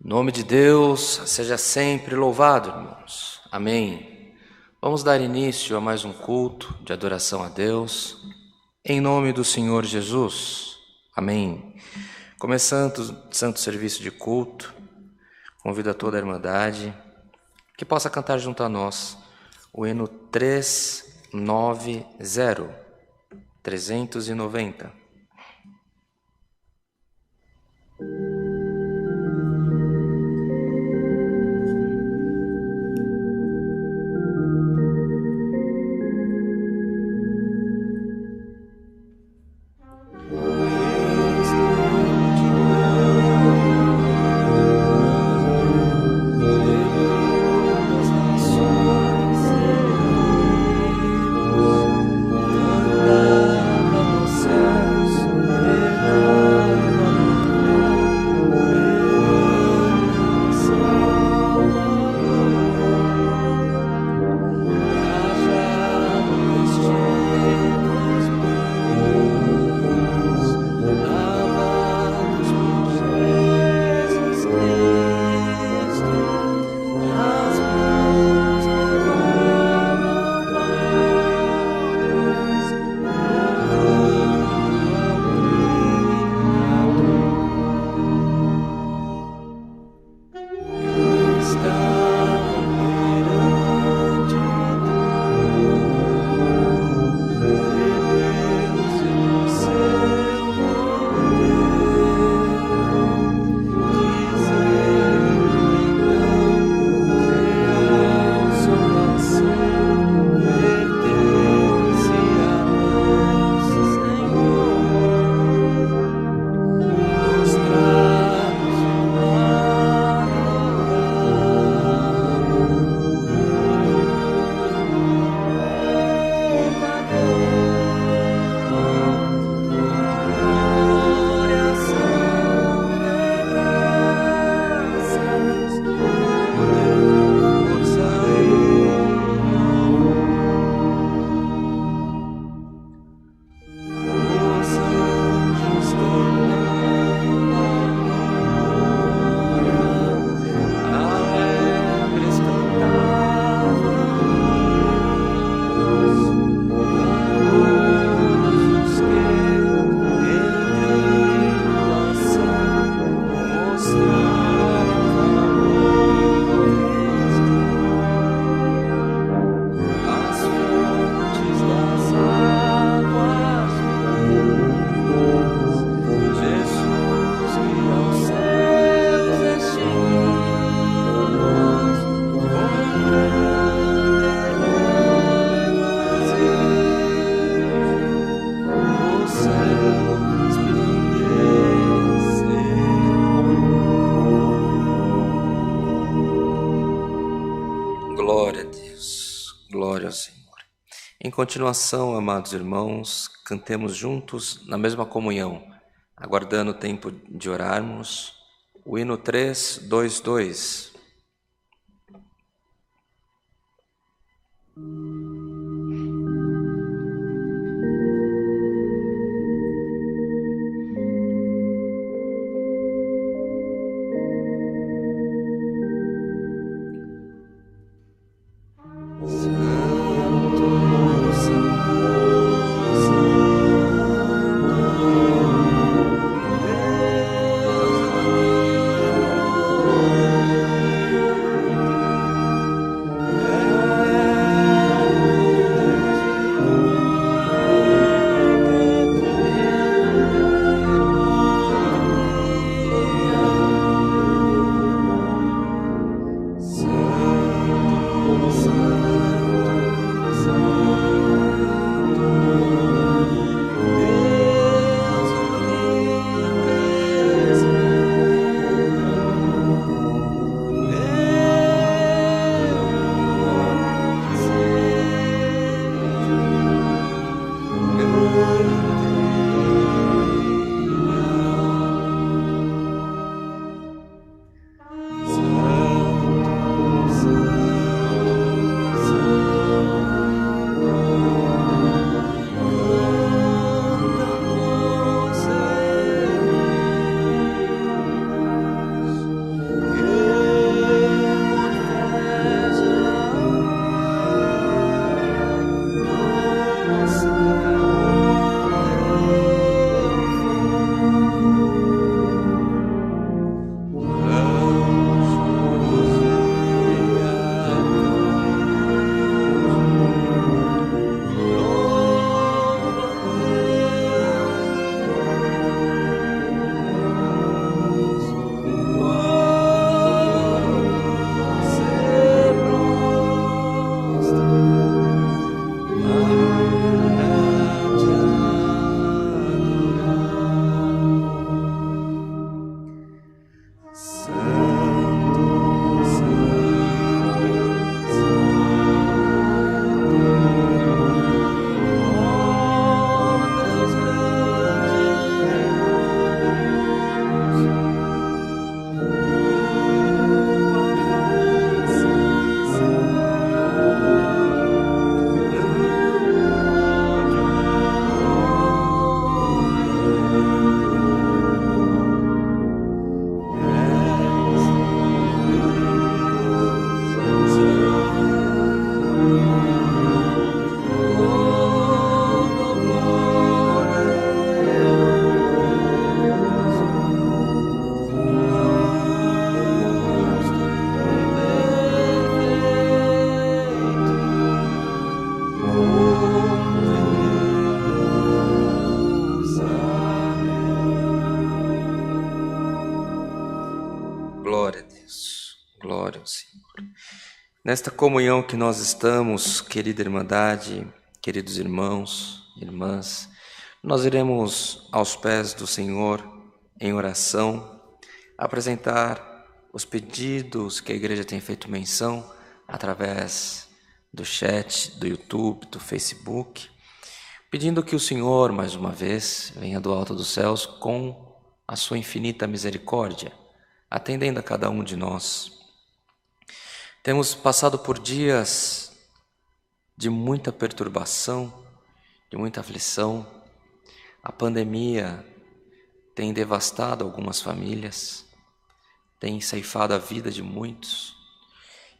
O nome de Deus seja sempre louvado, irmãos. Amém. Vamos dar início a mais um culto de adoração a Deus, em nome do Senhor Jesus. Amém. Começando o santo serviço de culto, convido a toda a Irmandade que possa cantar junto a nós o hino 390. Em continuação, amados irmãos, cantemos juntos na mesma comunhão, aguardando o tempo de orarmos, o hino 322. ao Senhor. Nesta comunhão que nós estamos, querida Irmandade, queridos irmãos, irmãs, nós iremos aos pés do Senhor em oração apresentar os pedidos que a igreja tem feito menção através do chat, do YouTube, do Facebook, pedindo que o Senhor, mais uma vez, venha do alto dos céus com a sua infinita misericórdia, atendendo a cada um de nós. Temos passado por dias de muita perturbação, de muita aflição. A pandemia tem devastado algumas famílias, tem ceifado a vida de muitos.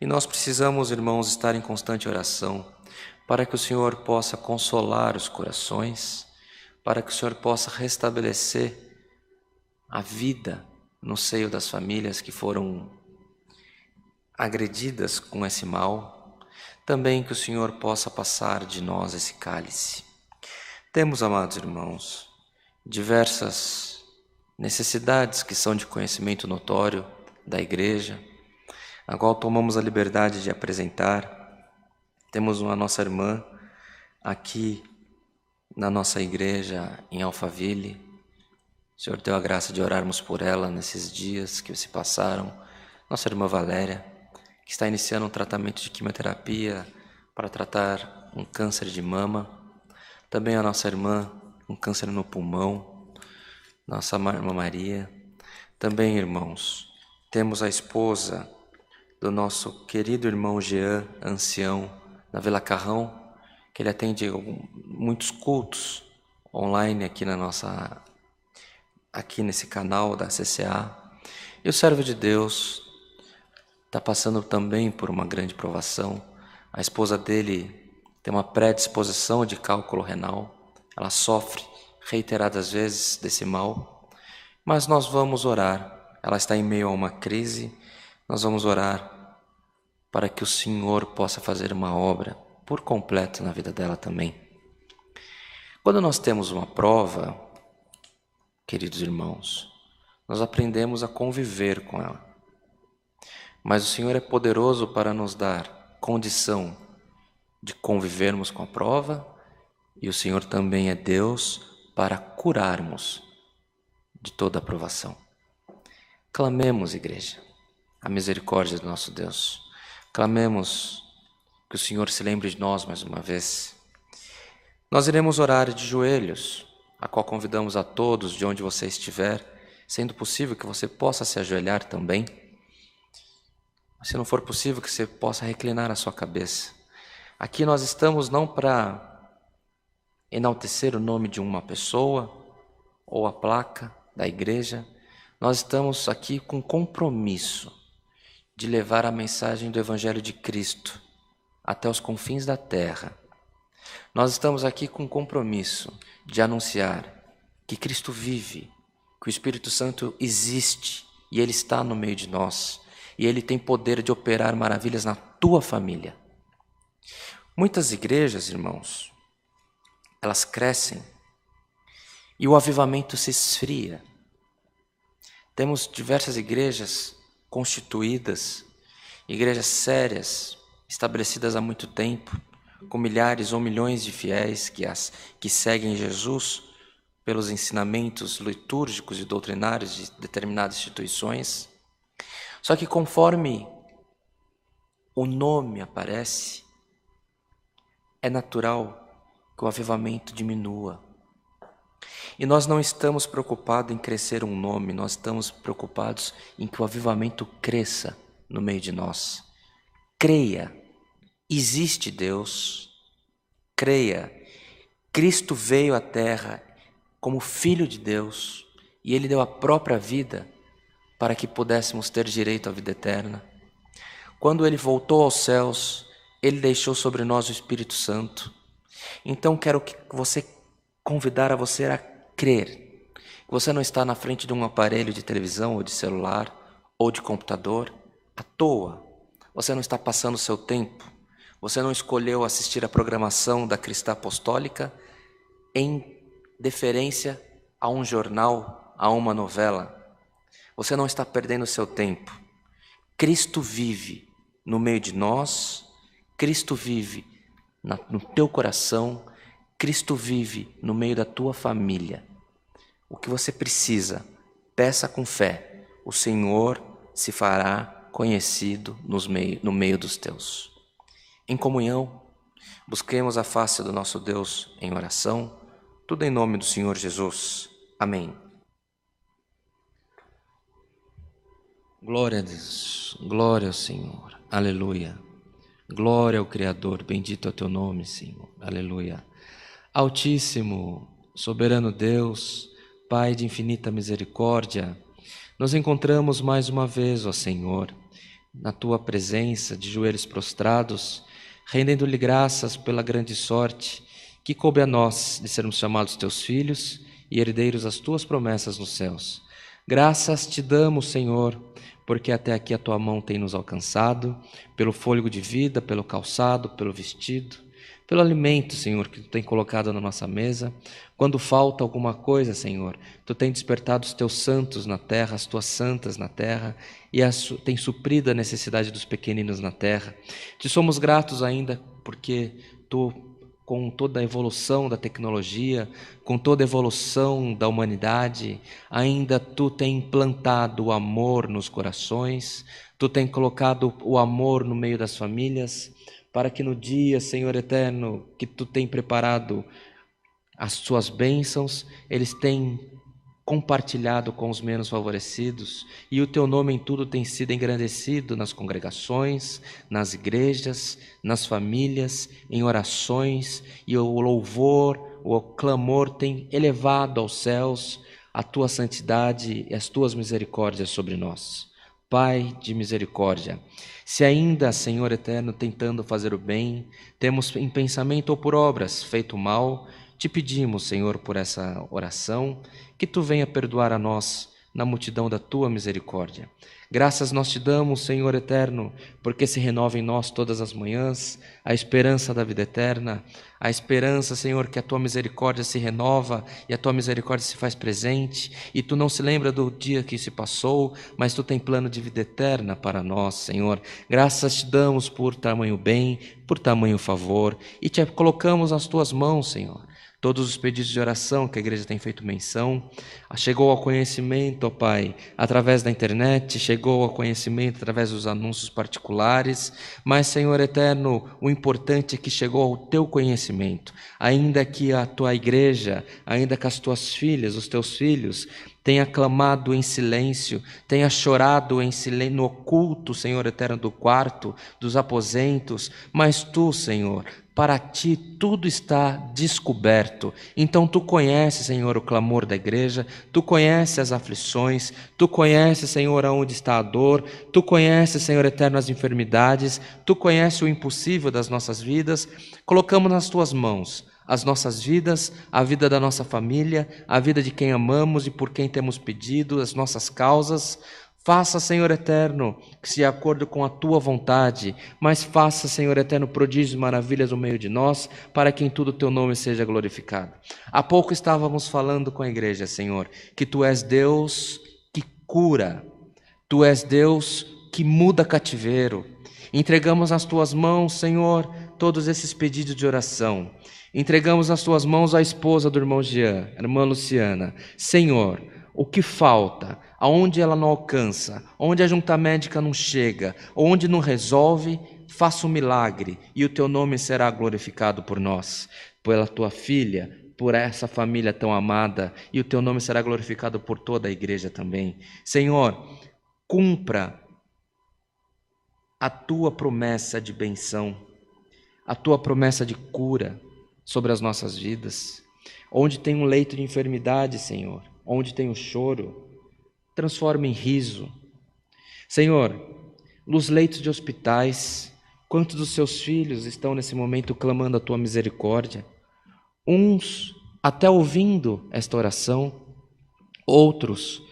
E nós precisamos, irmãos, estar em constante oração para que o Senhor possa consolar os corações, para que o Senhor possa restabelecer a vida no seio das famílias que foram agredidas com esse mal. Também que o Senhor possa passar de nós esse cálice. Temos, amados irmãos, diversas necessidades que são de conhecimento notório da igreja, a qual tomamos a liberdade de apresentar. Temos uma nossa irmã aqui na nossa igreja em Alphaville. O Senhor deu a graça de orarmos por ela nesses dias que se passaram. Nossa irmã Valéria, que está iniciando um tratamento de quimioterapia para tratar um câncer de mama. Também a nossa irmã, um câncer no pulmão. Nossa irmã Maria. Também, irmãos, temos a esposa do nosso querido irmão Jean, ancião, na Vila Carrão, que ele atende muitos cultos online aqui nesse canal da CCA. E o servo de Deus está passando também por uma grande provação. A esposa dele tem uma predisposição de cálculo renal. Ela sofre reiteradas vezes desse mal. Mas nós vamos orar. Ela está em meio a uma crise. Nós vamos orar para que o Senhor possa fazer uma obra por completo na vida dela também. Quando nós temos uma prova, queridos irmãos, nós aprendemos a conviver com ela. Mas o Senhor é poderoso para nos dar condição de convivermos com a prova, e o Senhor também é Deus para curarmos de toda a provação. Clamemos, igreja, a misericórdia do nosso Deus. Clamemos que o Senhor se lembre de nós mais uma vez. Nós iremos orar de joelhos, a qual convidamos a todos, de onde você estiver, sendo possível que você possa se ajoelhar também. Se não for possível, que você possa reclinar a sua cabeça. Aqui nós estamos não para enaltecer o nome de uma pessoa ou a placa da igreja. Nós estamos aqui com compromisso de levar a mensagem do Evangelho de Cristo até os confins da terra. Nós estamos aqui com compromisso de anunciar que Cristo vive, que o Espírito Santo existe e Ele está no meio de nós e Ele tem poder de operar maravilhas na tua família. Muitas igrejas, irmãos, elas crescem e o avivamento se esfria. Temos diversas igrejas constituídas, igrejas sérias, estabelecidas há muito tempo, com milhares ou milhões de fiéis que seguem Jesus pelos ensinamentos litúrgicos e doutrinários de determinadas instituições. Só que conforme o nome aparece, é natural que o avivamento diminua. E nós não estamos preocupados em crescer um nome, nós estamos preocupados em que o avivamento cresça no meio de nós. Creia, existe Deus. Creia, Cristo veio à terra como Filho de Deus e Ele deu a própria vida para que pudéssemos ter direito à vida eterna. Quando Ele voltou aos céus, Ele deixou sobre nós o Espírito Santo. Então quero convidar a você a crer. Você não está na frente de um aparelho de televisão ou de celular ou de computador à toa. Você não está passando o seu tempo. Você não escolheu assistir a programação da Cristã Apostólica em deferência a um jornal, a uma novela. Você não está perdendo o seu tempo. Cristo vive no meio de nós, Cristo vive no teu coração, Cristo vive no meio da tua família. O que você precisa, peça com fé, o Senhor se fará conhecido no meio dos teus. Em comunhão, busquemos a face do nosso Deus em oração, tudo em nome do Senhor Jesus. Amém. Glória a Deus, glória ao Senhor, aleluia. Glória ao Criador, bendito é o teu nome, Senhor, aleluia. Altíssimo, soberano Deus, Pai de infinita misericórdia, nos encontramos mais uma vez, ó Senhor, na tua presença, de joelhos prostrados, rendendo-lhe graças pela grande sorte que coube a nós de sermos chamados teus filhos e herdeiros das tuas promessas nos céus. Graças te damos, Senhor, porque até aqui a tua mão tem nos alcançado, pelo fôlego de vida, pelo calçado, pelo vestido, pelo alimento, Senhor, que tu tem colocado na nossa mesa. Quando falta alguma coisa, Senhor, tu tem despertado os teus santos na terra, as tuas santas na terra, e tem suprido a necessidade dos pequeninos na terra. Te somos gratos ainda porque tu, com toda a evolução da tecnologia, com toda a evolução da humanidade, ainda tu tem implantado o amor nos corações, tu tem colocado o amor no meio das famílias, para que no dia, Senhor eterno, que tu tem preparado as suas bênçãos, eles têm compartilhado com os menos favorecidos, e o teu nome em tudo tem sido engrandecido nas congregações, nas igrejas, nas famílias, em orações, e o louvor, o clamor tem elevado aos céus a tua santidade e as tuas misericórdias sobre nós. Pai de misericórdia, se ainda, Senhor eterno, tentando fazer o bem, temos em pensamento ou por obras feito mal, te pedimos, Senhor, por essa oração, que tu venha perdoar a nós na multidão da tua misericórdia. Graças nós te damos, Senhor eterno, porque se renova em nós todas as manhãs a esperança da vida eterna, a esperança, Senhor, que a tua misericórdia se renova e a tua misericórdia se faz presente, e tu não se lembra do dia que se passou, mas tu tem plano de vida eterna para nós, Senhor. Graças te damos por tamanho bem, por tamanho favor, e te colocamos nas tuas mãos, Senhor. Todos os pedidos de oração que a igreja tem feito menção, chegou ao conhecimento, ó Pai, através da internet, chegou ao conhecimento através dos anúncios particulares, mas, Senhor eterno, o importante é que chegou ao teu conhecimento, ainda que a tua igreja, ainda que as tuas filhas, os teus filhos, tenha clamado em silêncio, tenha chorado em silêncio, no oculto, Senhor eterno, do quarto, dos aposentos, mas tu, Senhor, para ti tudo está descoberto. Então tu conheces, Senhor, o clamor da igreja, tu conheces as aflições, tu conheces, Senhor, aonde está a dor, tu conheces, Senhor eterno, as enfermidades, tu conheces o impossível das nossas vidas. Colocamos nas tuas mãos as nossas vidas, a vida da nossa família, a vida de quem amamos e por quem temos pedido, as nossas causas. Faça, Senhor eterno, que se de acordo com a tua vontade, mas faça, Senhor eterno, prodígios e maravilhas no meio de nós, para que em tudo o teu nome seja glorificado. Há pouco estávamos falando com a igreja, Senhor, que tu és Deus que cura, tu és Deus que muda cativeiro. Entregamos nas tuas mãos, Senhor, todos esses pedidos de oração. Entregamos nas tuas mãos a esposa do irmão Jean, a irmã Luciana. Senhor, o que falta, aonde ela não alcança, onde a junta médica não chega, onde não resolve, faça um milagre e o teu nome será glorificado por nós, pela tua filha, por essa família tão amada, e o teu nome será glorificado por toda a igreja também. Senhor, cumpra a tua promessa de benção, a tua promessa de cura sobre as nossas vidas. Onde tem um leito de enfermidade, Senhor, onde tem o choro, transforma em riso. Senhor, nos leitos de hospitais, quantos dos seus filhos estão nesse momento clamando a tua misericórdia? Uns até ouvindo esta oração, outros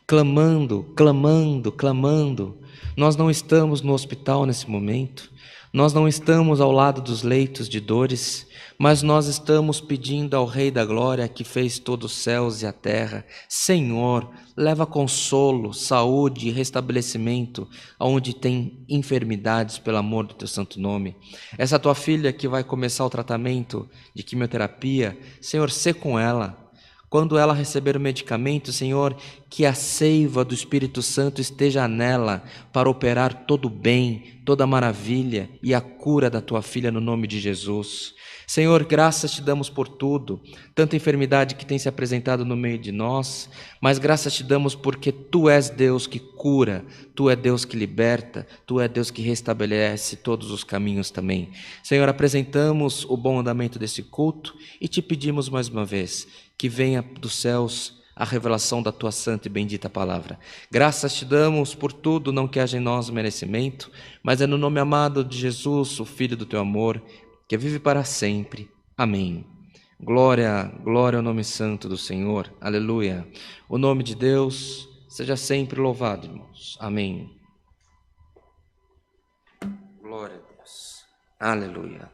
clamando, clamando, clamando. Nós não estamos no hospital nesse momento, nós não estamos ao lado dos leitos de dores, mas nós estamos pedindo ao Rei da Glória, que fez todos os céus e a terra: Senhor, leva consolo, saúde e restabelecimento aonde tem enfermidades, pelo amor do teu santo nome. Essa tua filha que vai começar o tratamento de quimioterapia, Senhor, sê com ela. Quando ela receber o medicamento, Senhor, que a seiva do Espírito Santo esteja nela para operar todo o bem, toda a maravilha e a cura da tua filha no nome de Jesus. Senhor, graças te damos por tudo, tanta enfermidade que tem se apresentado no meio de nós, mas graças te damos porque tu és Deus que cura, tu és Deus que liberta, tu és Deus que restabelece todos os caminhos também. Senhor, apresentamos o bom andamento desse culto e te pedimos mais uma vez que venha dos céus a revelação da tua santa e bendita palavra. Graças te damos por tudo, não que haja em nós merecimento, mas é no nome amado de Jesus, o Filho do teu amor, que vive para sempre. Amém. Glória, glória ao nome santo do Senhor. Aleluia. O nome de Deus seja sempre louvado, irmãos. Amém. Glória a Deus. Aleluia.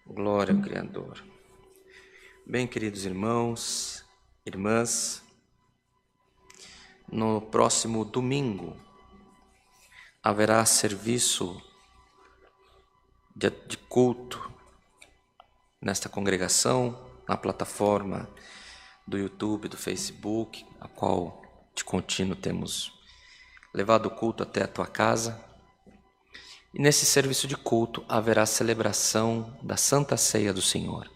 Glória ao Criador. Bem, queridos irmãos, irmãs, no próximo domingo haverá serviço de culto nesta congregação, na plataforma do YouTube, do Facebook, a qual de contínuo temos levado o culto até a tua casa. E nesse serviço de culto haverá celebração da Santa Ceia do Senhor.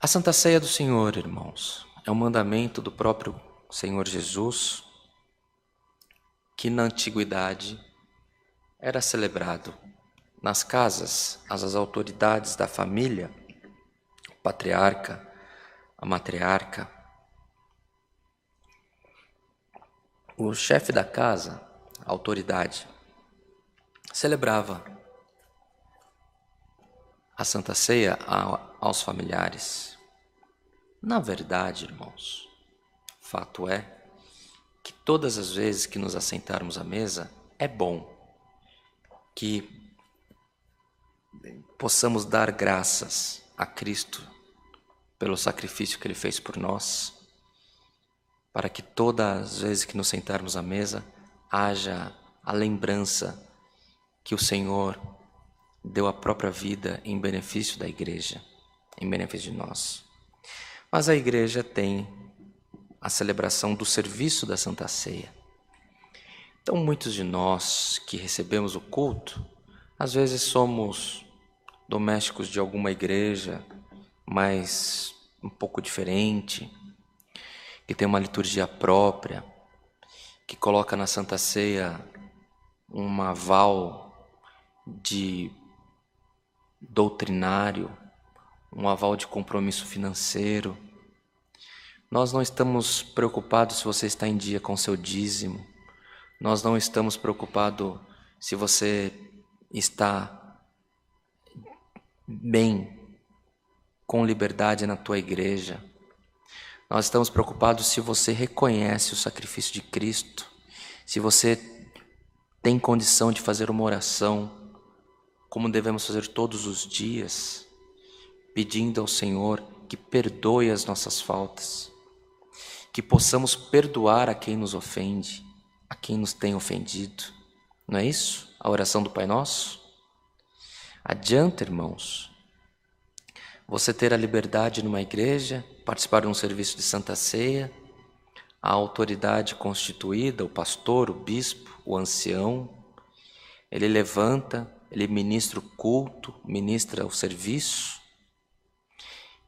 A Santa Ceia do Senhor, irmãos, é um mandamento do próprio Senhor Jesus, que na antiguidade era celebrado nas casas. As autoridades da família, o patriarca, a matriarca, o chefe da casa, a autoridade, celebrava a Santa Ceia aos familiares. Na verdade, irmãos, fato é que todas as vezes que nos assentarmos à mesa, é bom que possamos dar graças a Cristo pelo sacrifício que Ele fez por nós, para que todas as vezes que nos sentarmos à mesa, haja a lembrança que o Senhor deu a própria vida em benefício da igreja, em benefício de nós. Mas a igreja tem a celebração do serviço da Santa Ceia. Então, muitos de nós que recebemos o culto, às vezes somos domésticos de alguma igreja, mas um pouco diferente, que tem uma liturgia própria, que coloca na Santa Ceia um aval de doutrinário, um aval de compromisso financeiro. Nós não estamos preocupados se você está em dia com seu dízimo. Nós não estamos preocupados se você está bem, com liberdade na tua igreja. Nós estamos preocupados se você reconhece o sacrifício de Cristo, se você tem condição de fazer uma oração, como devemos fazer todos os dias, pedindo ao Senhor que perdoe as nossas faltas, que possamos perdoar a quem nos ofende, a quem nos tem ofendido. Não é isso? A oração do Pai Nosso? Adianta, irmãos, você ter a liberdade numa igreja, participar de um serviço de Santa Ceia, a autoridade constituída, o pastor, o bispo, o ancião, ele levanta, ele ministra o culto, ministra o serviço,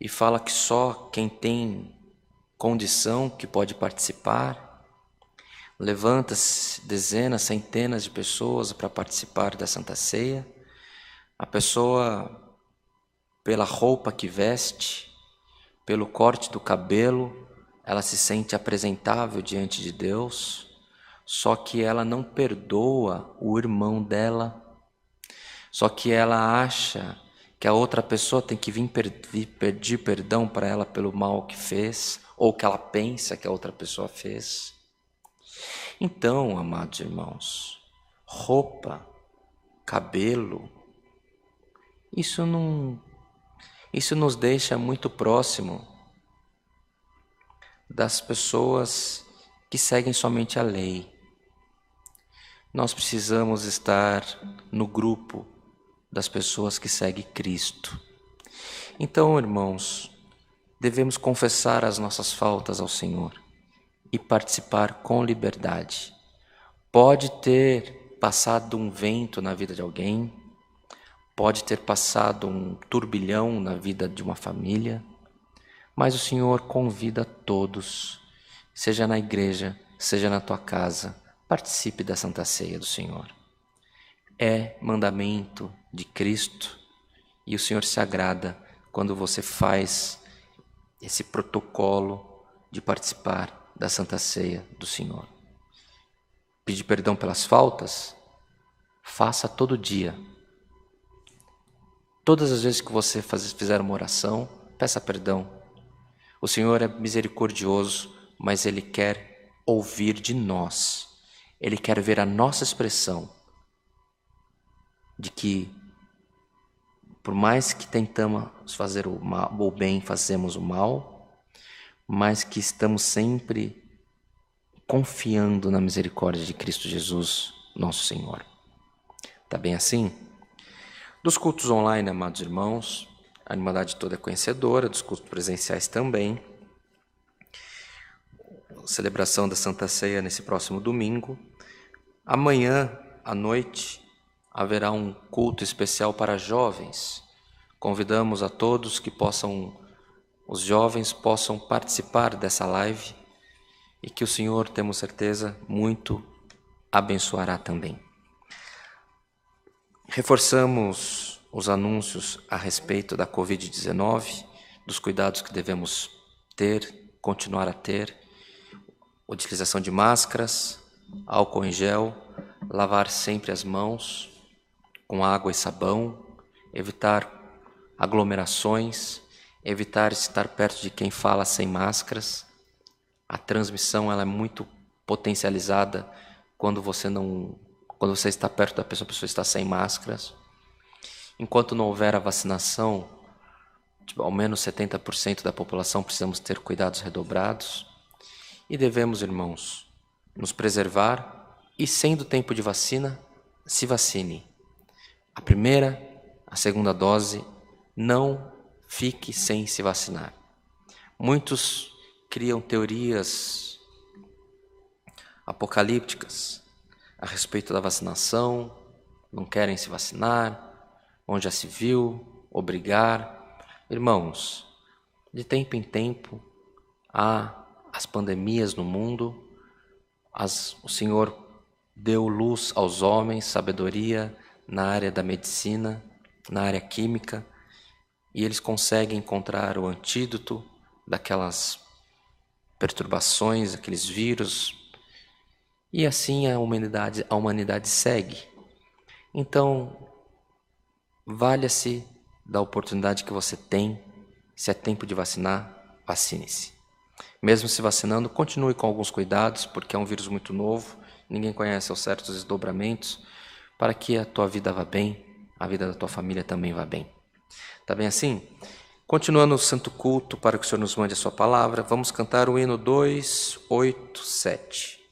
e fala que só quem tem condição que pode participar. Levanta-se dezenas, centenas de pessoas para participar da Santa Ceia. A pessoa, pela roupa que veste, pelo corte do cabelo, ela se sente apresentável diante de Deus, só que ela não perdoa o irmão dela, só que ela acha que a outra pessoa tem que vir pedir perdão para ela pelo mal que fez, ou que ela pensa que a outra pessoa fez. Então, amados irmãos, roupa, cabelo, isso nos deixa muito próximo das pessoas que seguem somente a lei. Nós precisamos estar no grupo das pessoas que seguem Cristo. Então, irmãos, devemos confessar as nossas faltas ao Senhor e participar com liberdade. Pode ter passado um vento na vida de alguém, pode ter passado um turbilhão na vida de uma família, mas o Senhor convida todos, seja na igreja, seja na tua casa, participe da Santa Ceia do Senhor. É mandamento de Cristo e o Senhor se agrada quando você faz esse protocolo de participar da Santa Ceia do Senhor. Pedir perdão pelas faltas, faça todo dia. Todas as vezes que você fizer uma oração, peça perdão. O Senhor é misericordioso, mas Ele quer ouvir de nós. Ele quer ver a nossa expressão de que, por mais que tentamos fazer o mal, o bem, fazemos o mal, mas que estamos sempre confiando na misericórdia de Cristo Jesus, nosso Senhor. Tá bem assim? Dos cultos online, amados irmãos, a Irmandade toda é conhecedora, dos cultos presenciais também. Celebração da Santa Ceia nesse próximo domingo. Amanhã à noite haverá um culto especial para jovens. Convidamos a todos que os jovens possam participar dessa live e que o Senhor, temos certeza, muito abençoará também. Reforçamos os anúncios a respeito da Covid-19, dos cuidados que devemos ter, continuar a ter, utilização de máscaras, álcool em gel, lavar sempre as mãos com água e sabão, evitar aglomerações, evitar estar perto de quem fala sem máscaras. A transmissão ela é muito potencializada quando você está perto da pessoa, a pessoa está sem máscaras. Enquanto não houver a vacinação, ao menos 70% da população, precisamos ter cuidados redobrados. E devemos, irmãos, nos preservar e, sendo tempo de vacina, se vacine. A primeira, a segunda dose, não fique sem se vacinar. Muitos criam teorias apocalípticas a respeito da vacinação, não querem se vacinar, onde já se viu, obrigar. Irmãos, de tempo em tempo há as pandemias no mundo, o Senhor deu luz aos homens, sabedoria na área da medicina, na área química, e eles conseguem encontrar o antídoto daquelas perturbações, aqueles vírus, e assim a humanidade segue. Então, valha-se da oportunidade que você tem. Se é tempo de vacinar, vacine-se. Mesmo se vacinando, continue com alguns cuidados, porque é um vírus muito novo, ninguém conhece aos certos desdobramentos, para que a tua vida vá bem, a vida da tua família também vá bem. Tá bem assim? Continuando o santo culto, para que o Senhor nos mande a sua palavra, vamos cantar o hino 287.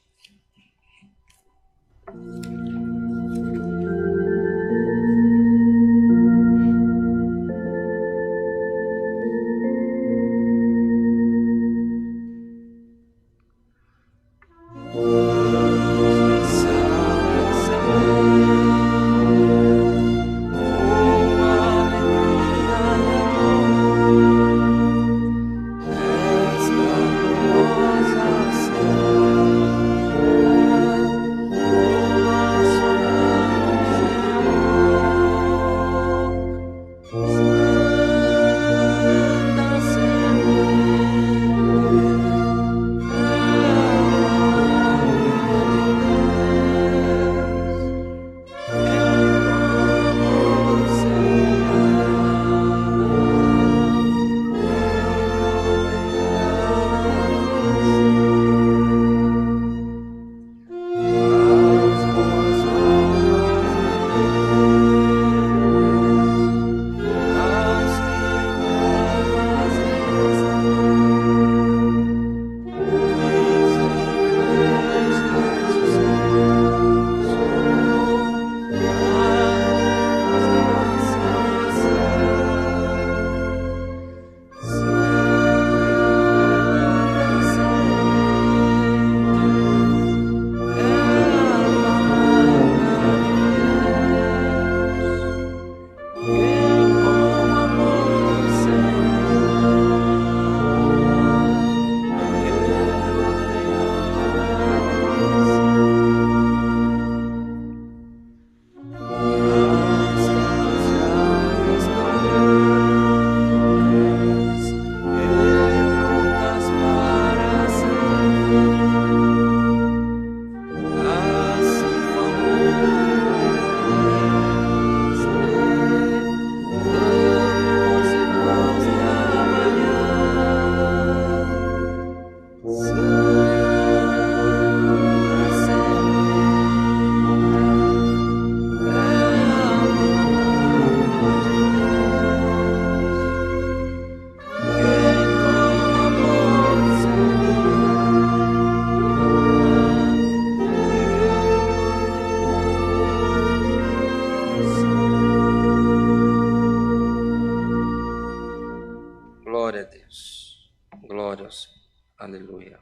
Glória a Deus. Glória ao Senhor. Aleluia.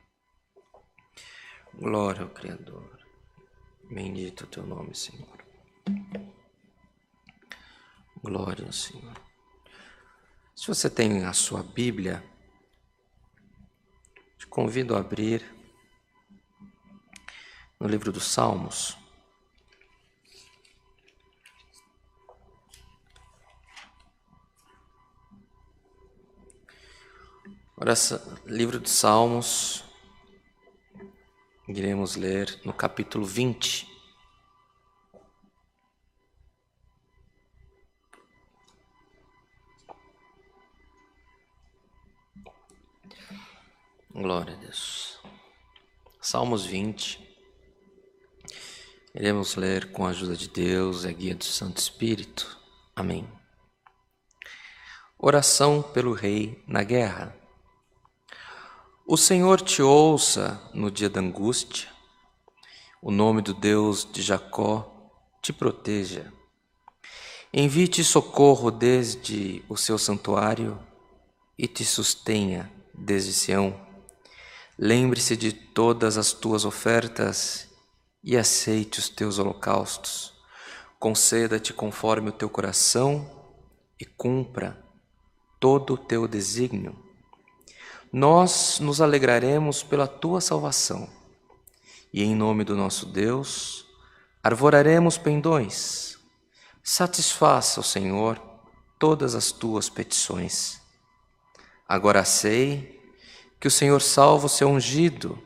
Glória ao Criador. Bendito o teu nome, Senhor. Glória ao Senhor. Se você tem a sua Bíblia, te convido a abrir no livro dos Salmos. Livro dos Salmos, iremos ler no capítulo 20. Glória a Deus. Salmos 20. Iremos ler com a ajuda de Deus e a guia do Santo Espírito. Amém. Oração pelo rei na guerra. O Senhor te ouça no dia da angústia. O nome do Deus de Jacó te proteja. Envie-te socorro desde o seu santuário e te sustenha desde Sião. Lembre-se de todas as tuas ofertas e aceite os teus holocaustos. Conceda-te conforme o teu coração e cumpra todo o teu desígnio. Nós nos alegraremos pela tua salvação e em nome do nosso Deus arvoraremos pendões. Satisfaça o Senhor todas as tuas petições. Agora sei que o Senhor salva o seu ungido.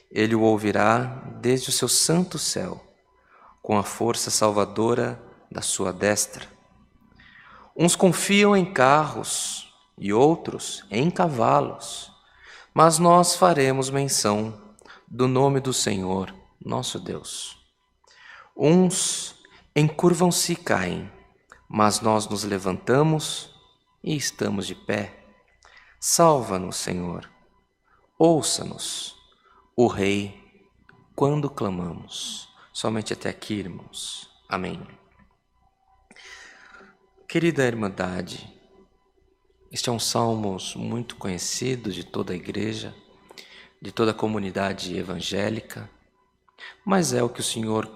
Ele o ouvirá desde o seu santo céu, com a força salvadora da sua destra. Uns confiam em carros e outros em cavalos, mas nós faremos menção do nome do Senhor, nosso Deus. Uns encurvam-se e caem, mas nós nos levantamos e estamos de pé. Salva-nos, Senhor. Ouça-nos, o Rei, quando clamamos. Somente até aqui, irmãos. Amém. Querida Irmandade, este é um salmo muito conhecido de toda a igreja, de toda a comunidade evangélica, mas é o que o Senhor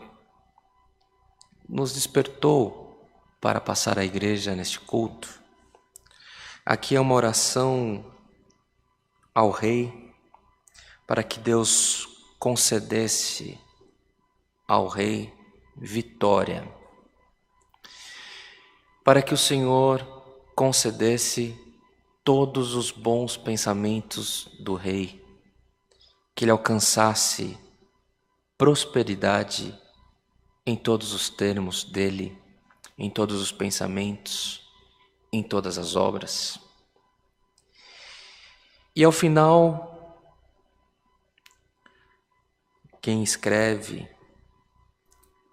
nos despertou para passar à igreja neste culto. Aqui é uma oração ao Rei, para que Deus concedesse ao Rei vitória, para que o Senhor concedesse todos os bons pensamentos do Rei, que ele alcançasse prosperidade em todos os termos dele, em todos os pensamentos, em todas as obras. E ao final, quem escreve,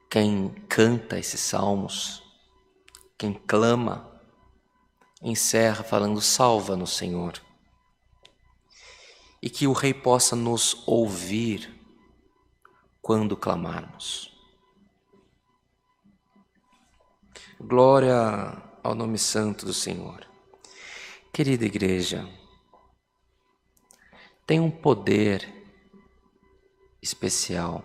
quem canta esses salmos, quem clama, encerra falando: salva-nos, Senhor. E que o Rei possa nos ouvir quando clamarmos. Glória ao nome santo do Senhor. Querida igreja, tem um poder especial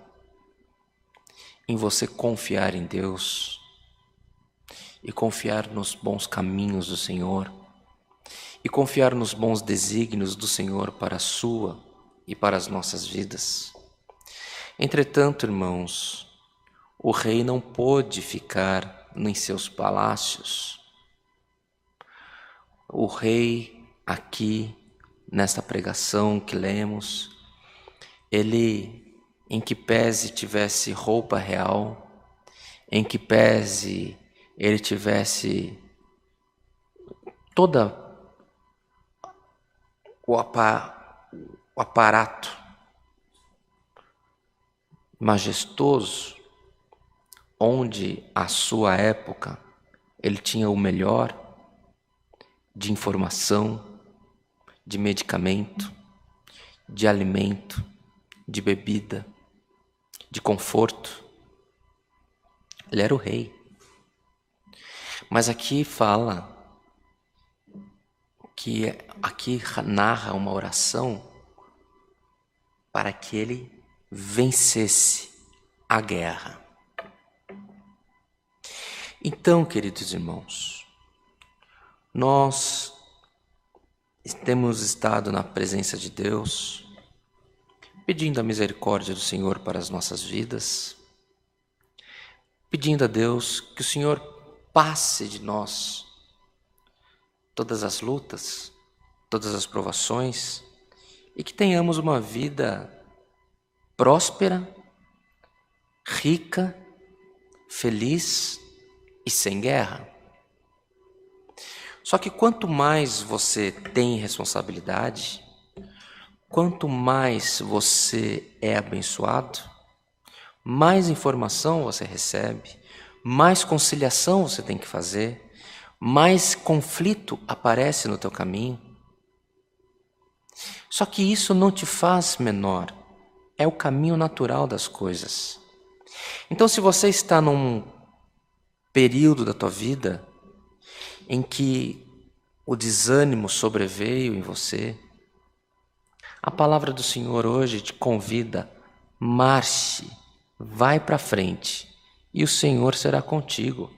em você confiar em Deus e confiar nos bons caminhos do Senhor e confiar nos bons desígnios do Senhor para a sua e para as nossas vidas. Entretanto, irmãos, o Rei não pôde ficar em seus palácios. O Rei, aqui, nesta pregação que lemos, ele, em que pese tivesse roupa real, em que pese ele tivesse toda o aparato majestoso, onde a sua época ele tinha o melhor de informação, de medicamento, de alimento, de bebida, de conforto. Ele era o rei. Mas aqui fala que aqui narra uma oração para que ele vencesse a guerra. Então, queridos irmãos, nós temos estado na presença de Deus, pedindo a misericórdia do Senhor para as nossas vidas, pedindo a Deus que o Senhor passe de nós todas as lutas, todas as provações, e que tenhamos uma vida próspera, rica, feliz e sem guerra. Só que quanto mais você tem responsabilidade, quanto mais você é abençoado, mais informação você recebe, mais conciliação você tem que fazer, mais conflito aparece no teu caminho. Só que isso não te faz menor, é o caminho natural das coisas. Então, se você está num período da tua vida em que o desânimo sobreveio em você, a palavra do Senhor hoje te convida: marche, vai para frente e o Senhor será contigo.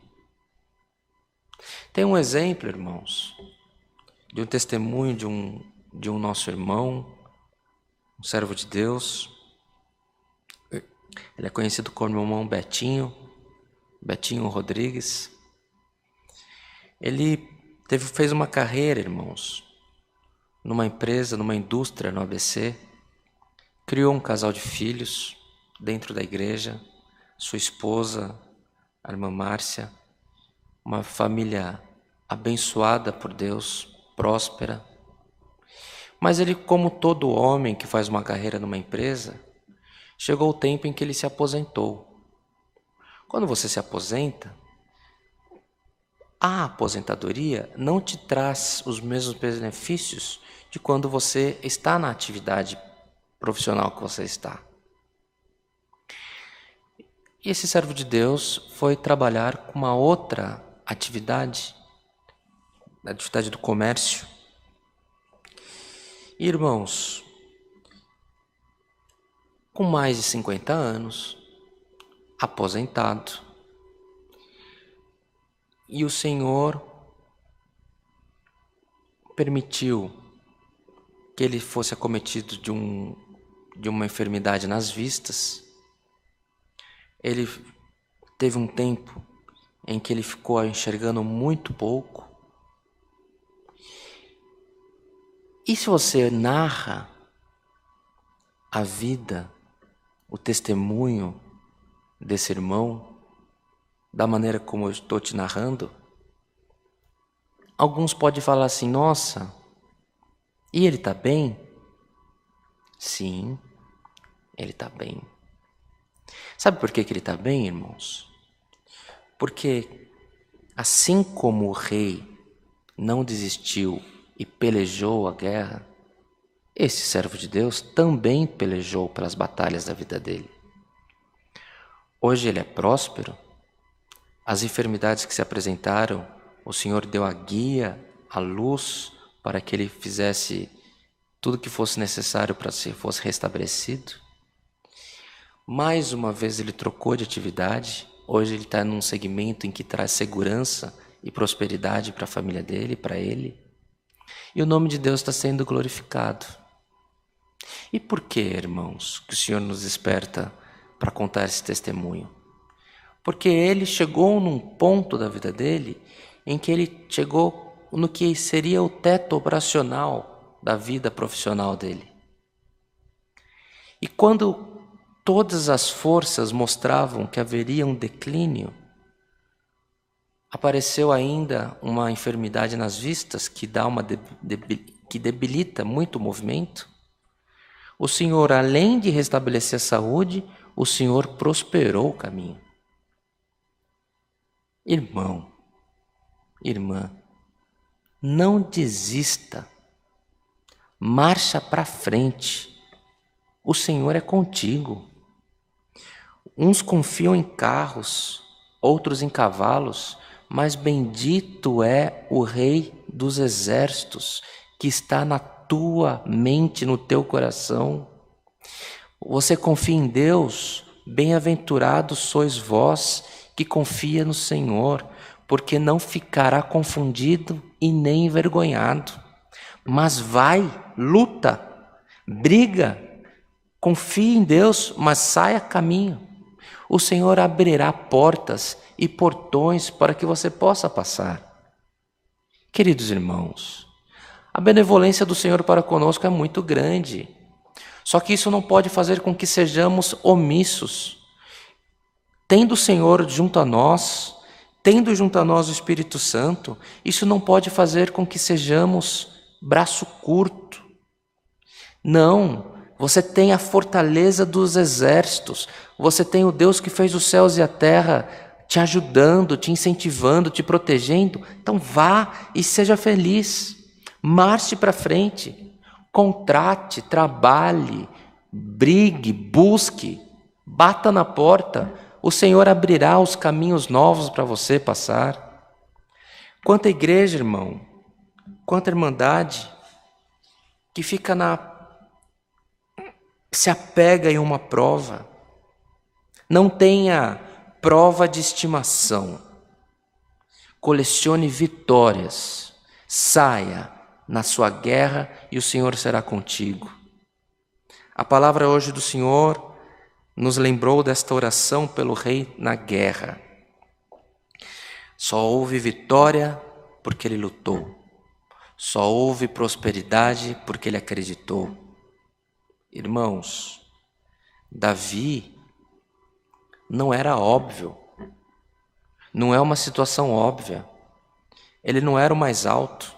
Tem um exemplo, irmãos, de um testemunho de um nosso irmão, um servo de Deus. Ele é conhecido como meu irmão Betinho Rodrigues. Ele fez uma carreira, irmãos, numa empresa, numa indústria no ABC. Criou um casal de filhos dentro da igreja, sua esposa, a irmã Márcia, uma família abençoada por Deus, próspera. Mas ele, como todo homem que faz uma carreira numa empresa, chegou o tempo em que ele se aposentou. Quando você se aposenta, a aposentadoria não te traz os mesmos benefícios de quando você está na atividade profissional que você está. E esse servo de Deus foi trabalhar com uma outra atividade, a atividade do comércio. E, irmãos, com mais de 50 anos, aposentado, e o Senhor permitiu que ele fosse acometido de uma enfermidade nas vistas. Ele teve um tempo em que ele ficou enxergando muito pouco. E se você narra a vida, o testemunho desse irmão, da maneira como eu estou te narrando, alguns podem falar assim: nossa, e ele está bem? Sim, ele está bem. Sabe por que ele está bem, irmãos? Porque assim como o rei não desistiu e pelejou a guerra, esse servo de Deus também pelejou pelas batalhas da vida dele. Hoje ele é próspero. As enfermidades que se apresentaram, o Senhor deu a guia, a luz, para que ele fizesse tudo que fosse necessário para que fosse restabelecido. Mais uma vez ele trocou de atividade. Hoje ele está num segmento em que traz segurança e prosperidade para a família dele, para ele. E o nome de Deus está sendo glorificado. E por que, irmãos, que o Senhor nos desperta para contar esse testemunho? Porque ele chegou num ponto da vida dele em que ele chegou no que seria o teto operacional da vida profissional dele. E quando todas as forças mostravam que haveria um declínio, apareceu ainda uma enfermidade nas vistas que dá que debilita muito o movimento. O Senhor, além de restabelecer a saúde, o Senhor prosperou o caminho. Irmão, irmã, não desista, marcha para frente, o Senhor é contigo. Uns confiam em carros, outros em cavalos, mas bendito é o Rei dos exércitos que está na tua mente, no teu coração. Você confia em Deus? Bem-aventurados sois vós que confia no Senhor, porque não ficará confundido e nem envergonhado. Mas vai, luta, briga, confie em Deus, mas saia a caminho. O Senhor abrirá portas e portões para que você possa passar. Queridos irmãos, a benevolência do Senhor para conosco é muito grande. Só que isso não pode fazer com que sejamos omissos. Tendo o Senhor junto a nós, tendo junto a nós o Espírito Santo, isso não pode fazer com que sejamos braço curto. Não, você tem a fortaleza dos exércitos, você tem o Deus que fez os céus e a terra te ajudando, te incentivando, te protegendo. Então vá e seja feliz, marche para frente. Contrate, trabalhe, brigue, busque, bata na porta. O Senhor abrirá os caminhos novos para você passar. Quanta igreja, irmão, quanta irmandade que se apega em uma prova. Não tenha prova de estimação. Colecione vitórias. Saia na sua guerra e o Senhor será contigo. A palavra hoje do Senhor nos lembrou desta oração pelo rei na guerra. Só houve vitória porque ele lutou. Só houve prosperidade porque ele acreditou. Irmãos, Davi não era óbvio. Não é uma situação óbvia. Ele não era o mais alto.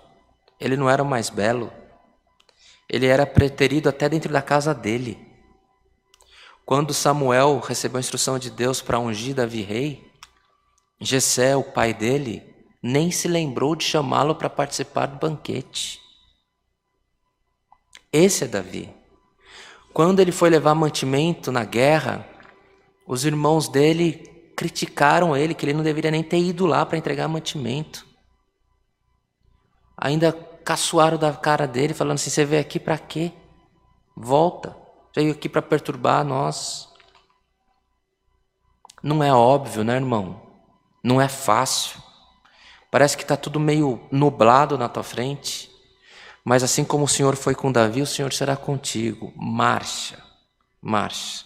Ele não era o mais belo. Ele era preterido até dentro da casa dele. Quando Samuel recebeu a instrução de Deus para ungir Davi rei, Jessé, o pai dele, nem se lembrou de chamá-lo para participar do banquete. Esse é Davi. Quando ele foi levar mantimento na guerra, os irmãos dele criticaram ele, que ele não deveria nem ter ido lá para entregar mantimento. Ainda caçoaram da cara dele, falando assim: você veio aqui para quê? Volta, veio aqui para perturbar nós. Não é óbvio, né, irmão? Não é fácil. Parece que está tudo meio nublado na tua frente. Mas assim como o Senhor foi com Davi, o Senhor será contigo. Marcha, marcha.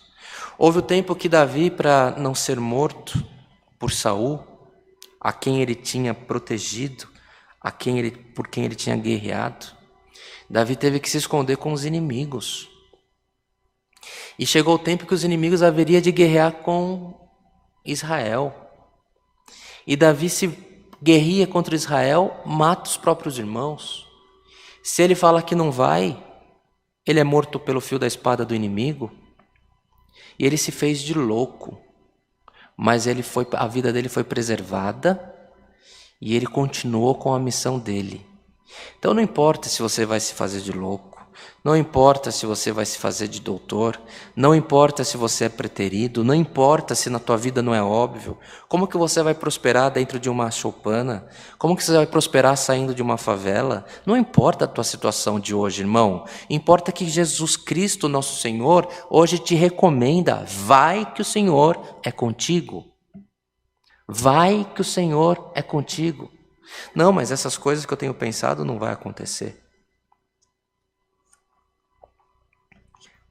Houve o tempo que Davi, para não ser morto por Saul, a quem ele tinha protegido, por quem ele tinha guerreado, Davi teve que se esconder com os inimigos. E chegou o tempo que os inimigos haveriam de guerrear com Israel. E Davi se guerreia contra Israel, mata os próprios irmãos. Se ele fala que não vai, ele é morto pelo fio da espada do inimigo. E ele se fez de louco. Mas a vida dele foi preservada. E ele continuou com a missão dele. Então não importa se você vai se fazer de louco, não importa se você vai se fazer de doutor, não importa se você é preterido, não importa se na tua vida não é óbvio. Como que você vai prosperar dentro de uma choupana? Como que você vai prosperar saindo de uma favela? Não importa a tua situação de hoje, irmão. Importa que Jesus Cristo, nosso Senhor, hoje te recomenda: vai que o Senhor é contigo. Vai que o Senhor é contigo. Não, mas essas coisas que eu tenho pensado não vai acontecer.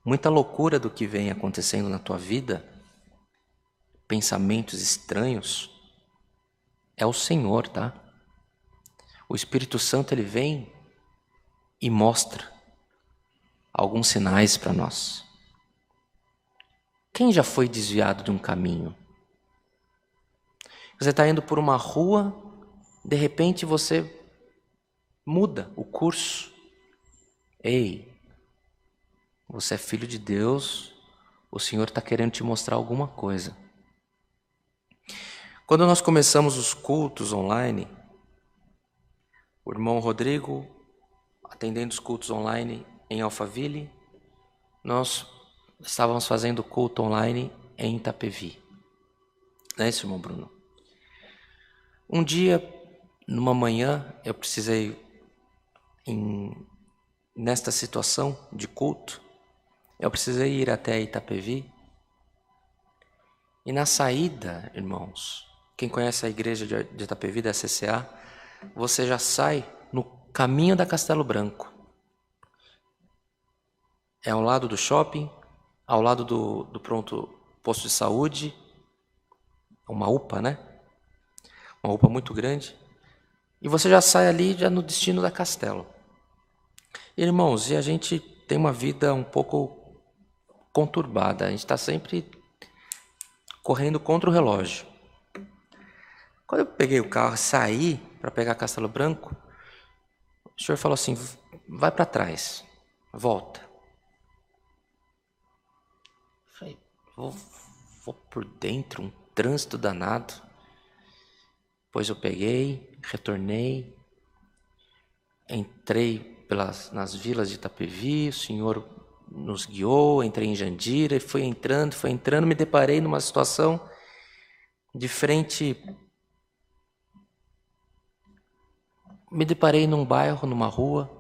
Muita loucura do que vem acontecendo na tua vida, pensamentos estranhos, é o Senhor, tá? O Espírito Santo, ele vem e mostra alguns sinais para nós. Quem já foi desviado de um caminho? Você está indo por uma rua, de repente você muda o curso. Ei, você é filho de Deus, o Senhor está querendo te mostrar alguma coisa. Quando nós começamos os cultos online, o irmão Rodrigo, atendendo os cultos online em Alphaville, nós estávamos fazendo culto online em Itapevi. Não é isso, irmão Bruno? Um dia, numa manhã, eu precisei nesta situação de culto, eu precisei ir até Itapevi. E na saída, irmãos, quem conhece a igreja de Itapevi, da CCA, você já sai no caminho da Castelo Branco. É ao lado do shopping, ao lado do pronto posto de saúde, uma UPA, né? Uma UPA muito grande. E você já sai ali já no destino da Castelo. Irmãos, e a gente tem uma vida um pouco conturbada. A gente está sempre correndo contra o relógio. Quando eu peguei o carro e saí para pegar Castelo Branco, o senhor falou assim, vai para trás, volta. Eu falei, vou por dentro, um trânsito danado. Depois eu peguei, retornei, entrei nas vilas de Itapevi, o senhor nos guiou, entrei em Jandira e foi entrando, me deparei numa situação de frente. Me deparei num bairro, numa rua,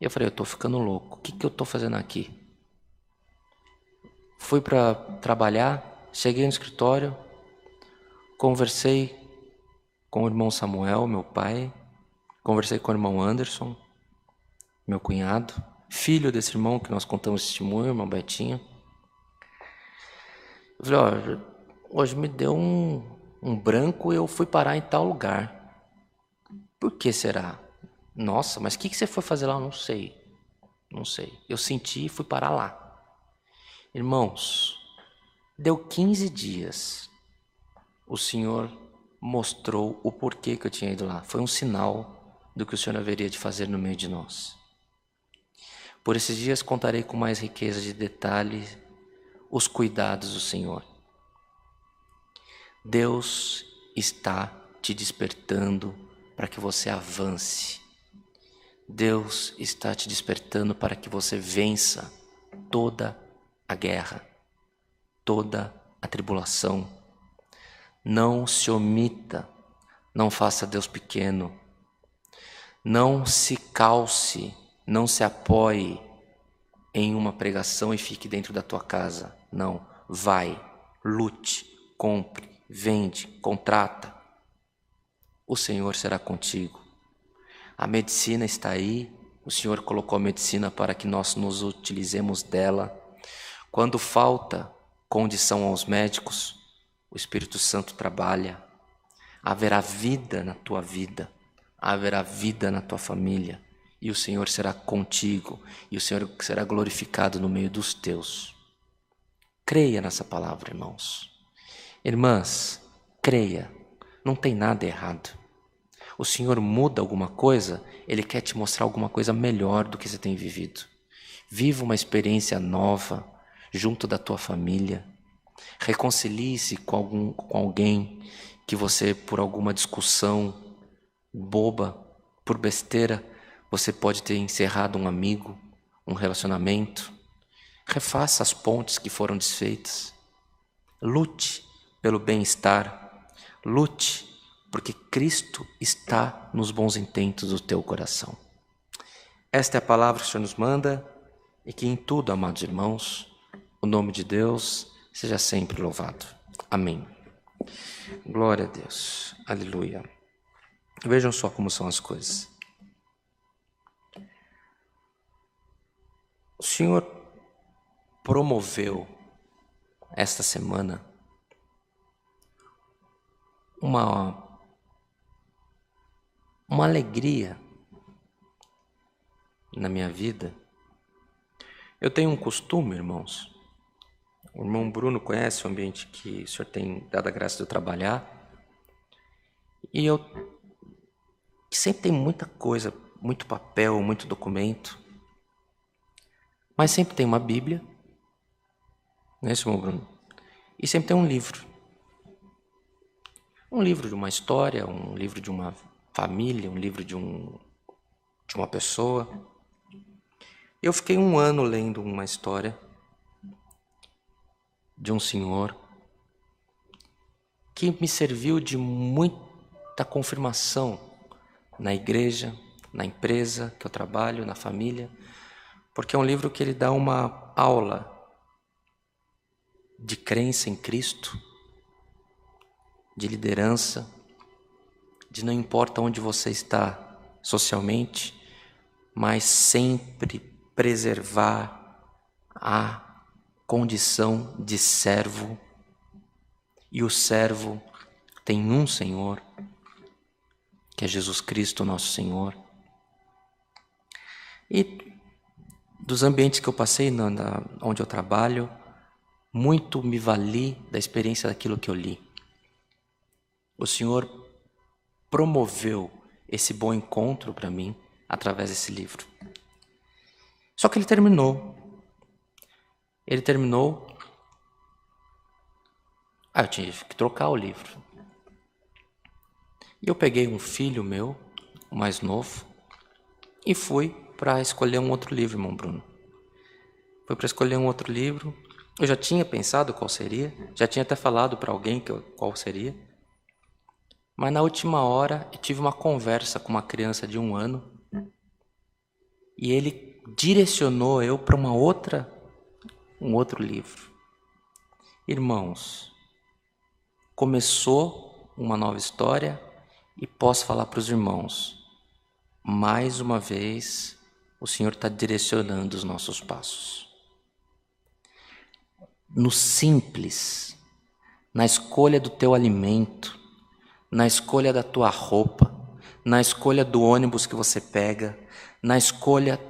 e eu falei, eu estou ficando louco, o que eu estou fazendo aqui? Fui para trabalhar, cheguei no escritório, conversei com o irmão Samuel, meu pai, conversei com o irmão Anderson, meu cunhado, filho desse irmão que nós contamos testemunho, irmão Betinho. Eu falei, hoje me deu um branco e eu fui parar em tal lugar. Por que será? Nossa, mas o que você foi fazer lá? Eu não sei. Eu senti e fui parar lá. Irmãos, deu 15 dias. O Senhor mostrou o porquê que eu tinha ido lá. Foi um sinal do que o Senhor haveria de fazer no meio de nós. Por esses dias contarei com mais riqueza de detalhes os cuidados do Senhor. Deus está te despertando para que você avance. Deus está te despertando para que você vença toda a guerra, toda a tribulação. Não se omita, não faça Deus pequeno. Não se calce, não se apoie em uma pregação e fique dentro da tua casa. Não, vai, lute, compre, vende, contrata. O Senhor será contigo. A medicina está aí, o Senhor colocou a medicina para que nós nos utilizemos dela. Quando falta condição aos médicos, o Espírito Santo trabalha. Haverá vida na tua vida, haverá vida na tua família, e o Senhor será contigo, e o Senhor será glorificado no meio dos teus. Creia nessa palavra, irmãos. Irmãs, creia, não tem nada errado. O Senhor muda alguma coisa, Ele quer te mostrar alguma coisa melhor do que você tem vivido. Viva uma experiência nova junto da tua família. Reconcilie-se com alguém que você, por alguma discussão boba, por besteira, você pode ter encerrado um amigo, um relacionamento. Refaça as pontes que foram desfeitas. Lute pelo bem-estar. Lute porque Cristo está nos bons intentos do teu coração. Esta é a palavra que o Senhor nos manda e que em tudo, amados irmãos, o nome de Deus seja sempre louvado. Amém. Glória a Deus. Aleluia. Vejam só como são as coisas. O Senhor promoveu esta semana uma alegria na minha vida. Eu tenho um costume, irmãos. O irmão Bruno conhece o ambiente que o Senhor tem dado a graça de eu trabalhar. E eu sempre tem muita coisa, muito papel, muito documento. Mas sempre tem uma Bíblia, né, irmão Bruno? E sempre tem um livro. Um livro de uma história, um livro de uma família, um livro de uma pessoa. Eu fiquei 1 ano lendo uma história de um senhor que me serviu de muita confirmação na igreja, na empresa que eu trabalho, na família, porque é um livro que ele dá uma aula de crença em Cristo, de liderança, de não importa onde você está socialmente, mas sempre preservar a condição de servo. E o servo tem um Senhor, que é Jesus Cristo, nosso Senhor. E dos ambientes que eu passei, onde eu trabalho, muito me vali da experiência daquilo que eu li. O Senhor promoveu esse bom encontro para mim através desse livro. Só que ele terminou. Eu tive que trocar o livro. E eu peguei um filho meu, o mais novo, e fui para escolher um outro livro, irmão Bruno. Fui para escolher um outro livro. Eu já tinha pensado qual seria, já tinha até falado para alguém qual seria. Mas na última hora eu tive uma conversa com uma criança de 1 ano e ele direcionou eu para um outro livro. Irmãos, começou uma nova história e posso falar para os irmãos, mais uma vez o Senhor está direcionando os nossos passos. No simples, na escolha do teu alimento, na escolha da tua roupa, na escolha do ônibus que você pega, na escolha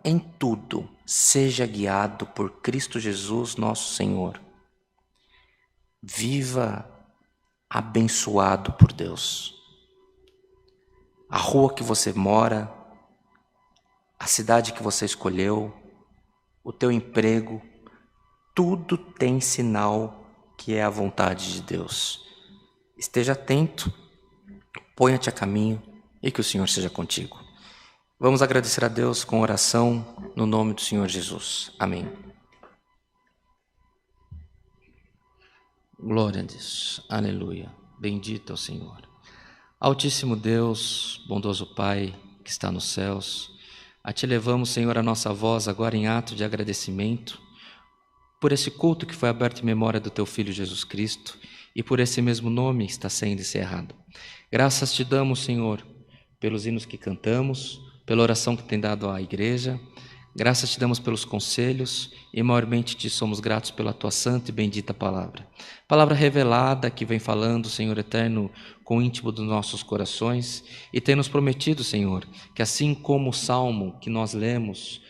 em tudo, seja guiado por Cristo Jesus, nosso Senhor. Viva abençoado por Deus. A rua que você mora, a cidade que você escolheu, o teu emprego, tudo tem sinal que é a vontade de Deus. Esteja atento, ponha-te a caminho e que o Senhor seja contigo. Vamos agradecer a Deus com oração no nome do Senhor Jesus. Amém. Glória a Deus. Aleluia. Bendito é o Senhor. Altíssimo Deus, bondoso Pai que está nos céus, a Ti levamos, Senhor, a nossa voz agora em ato de agradecimento por esse culto que foi aberto em memória do Teu Filho Jesus Cristo e por esse mesmo nome que está sendo encerrado. Graças Te damos, Senhor, pelos hinos que cantamos, pela oração que tem dado à igreja. Graças Te damos pelos conselhos e maiormente Te somos gratos pela Tua santa e bendita palavra. Palavra revelada que vem falando, Senhor eterno, com o íntimo dos nossos corações e tem nos prometido, Senhor, que assim como o salmo que nós lemos,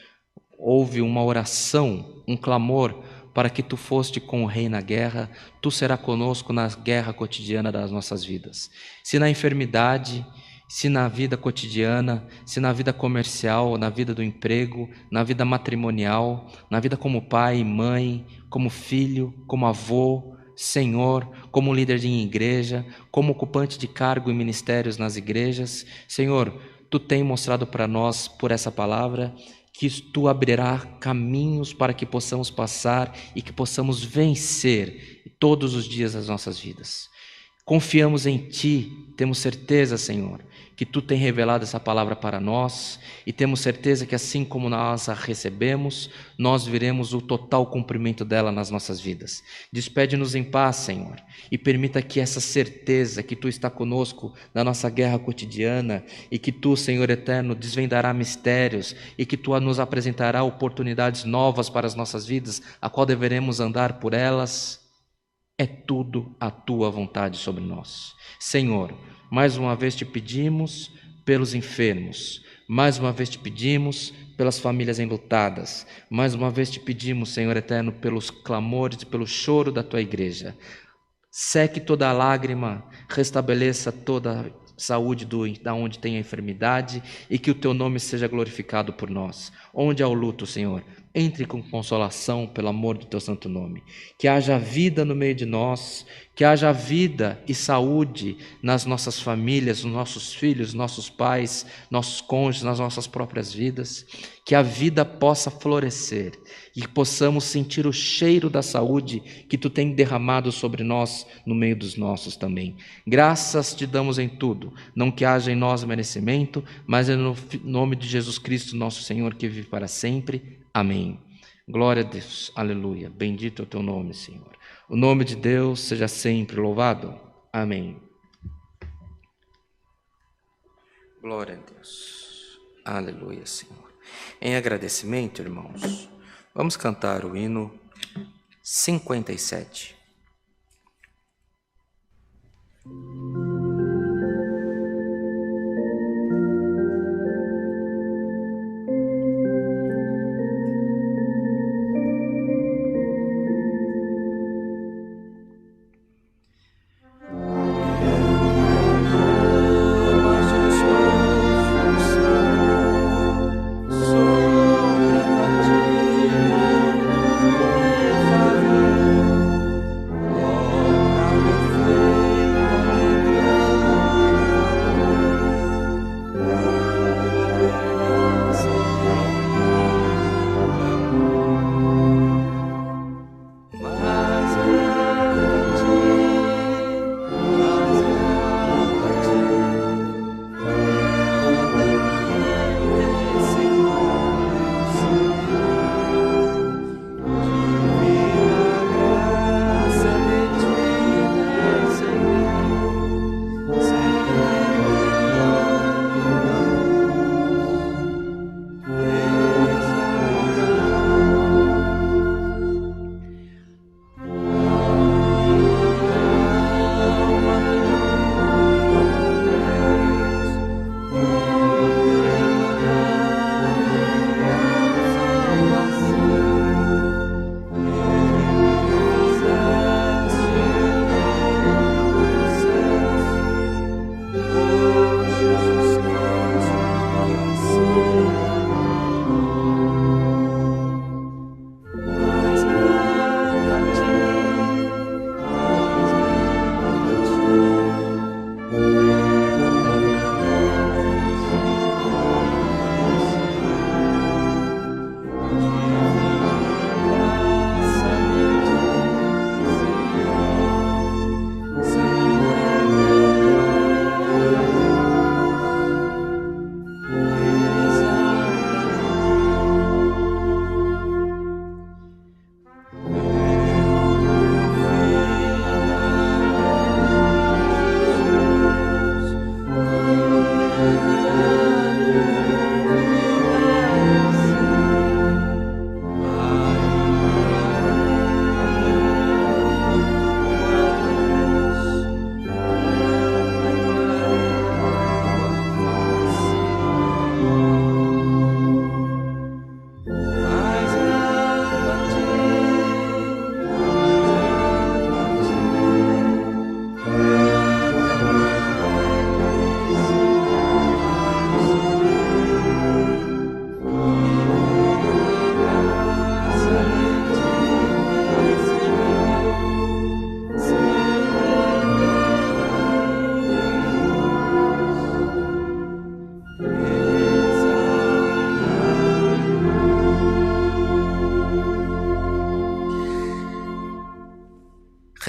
houve uma oração, um clamor para que Tu foste com o rei na guerra, Tu será conosco na guerra cotidiana das nossas vidas. Se na enfermidade, se na vida cotidiana, se na vida comercial, na vida do emprego, na vida matrimonial, na vida como pai, mãe, como filho, como avô, Senhor, como líder de igreja, como ocupante de cargo e ministérios nas igrejas, Senhor, Tu tem mostrado para nós, por essa palavra, que Tu abrirá caminhos para que possamos passar e que possamos vencer todos os dias das nossas vidas. Confiamos em Ti, temos certeza, Senhor, que Tu tem revelado essa palavra para nós e temos certeza que assim como nós a recebemos, nós veremos o total cumprimento dela nas nossas vidas. Despede-nos em paz, Senhor, e permita que essa certeza que Tu está conosco na nossa guerra cotidiana e que Tu, Senhor eterno, desvendará mistérios e que Tu nos apresentará oportunidades novas para as nossas vidas, a qual deveremos andar por elas. É tudo a Tua vontade sobre nós. Senhor, mais uma vez Te pedimos pelos enfermos, mais uma vez Te pedimos pelas famílias enlutadas, mais uma vez Te pedimos, Senhor eterno, pelos clamores e pelo choro da Tua igreja. Seque toda a lágrima, restabeleça toda a saúde da onde tem a enfermidade e que o Teu nome seja glorificado por nós. Onde há o luto, Senhor, entre com consolação pelo amor do Teu santo nome. Que haja vida no meio de nós, que haja vida e saúde nas nossas famílias, nos nossos filhos, nossos pais, nossos cônjuges, nas nossas próprias vidas, que a vida possa florescer e que possamos sentir o cheiro da saúde que Tu tem derramado sobre nós no meio dos nossos também. Graças Te damos em tudo, não que haja em nós merecimento, mas é no nome de Jesus Cristo, nosso Senhor, que vive para sempre. Amém. Glória a Deus, aleluia, bendito é o Teu nome, Senhor. O nome de Deus seja sempre louvado. Amém. Glória a Deus, aleluia, Senhor. Em agradecimento, irmãos, vamos cantar o hino 57.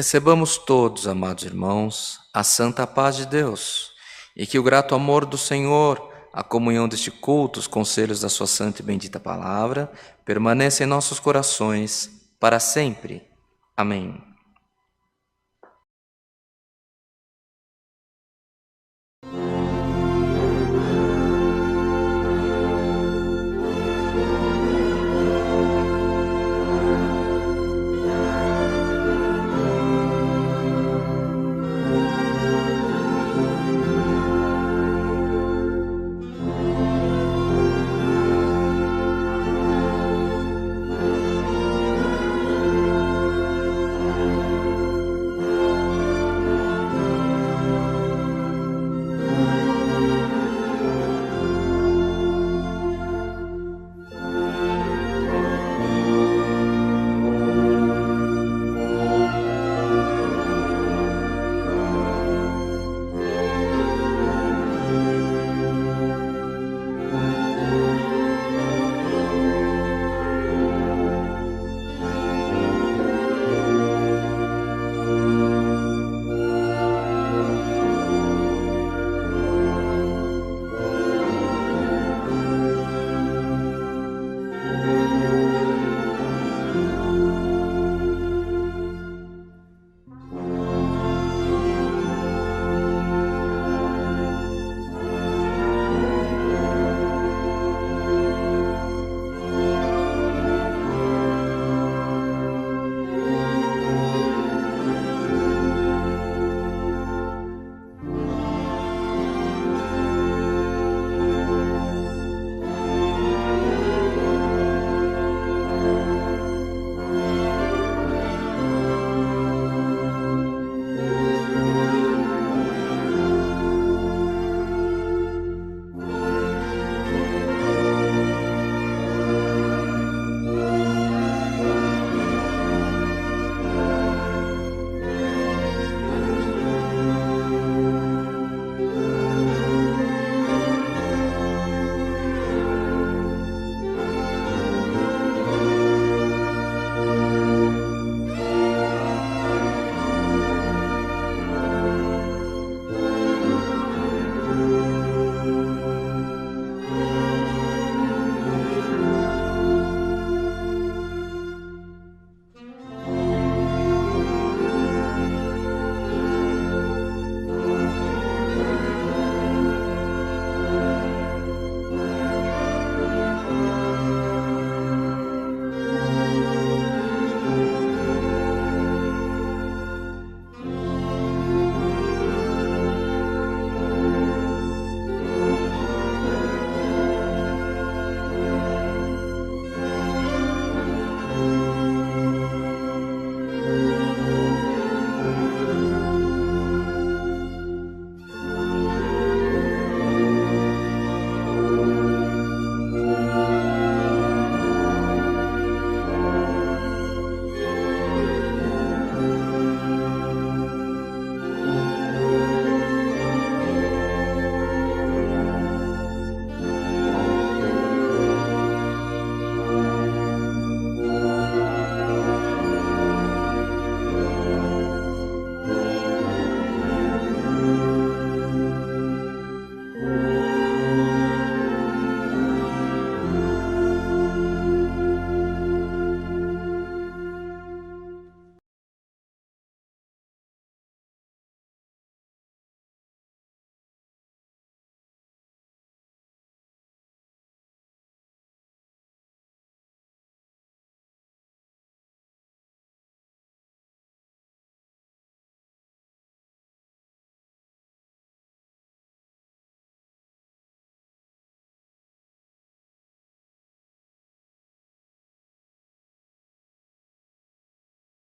Recebamos todos, amados irmãos, a santa paz de Deus, e que o grato amor do Senhor, a comunhão deste culto, os conselhos da sua santa e bendita palavra, permaneça em nossos corações para sempre. Amém.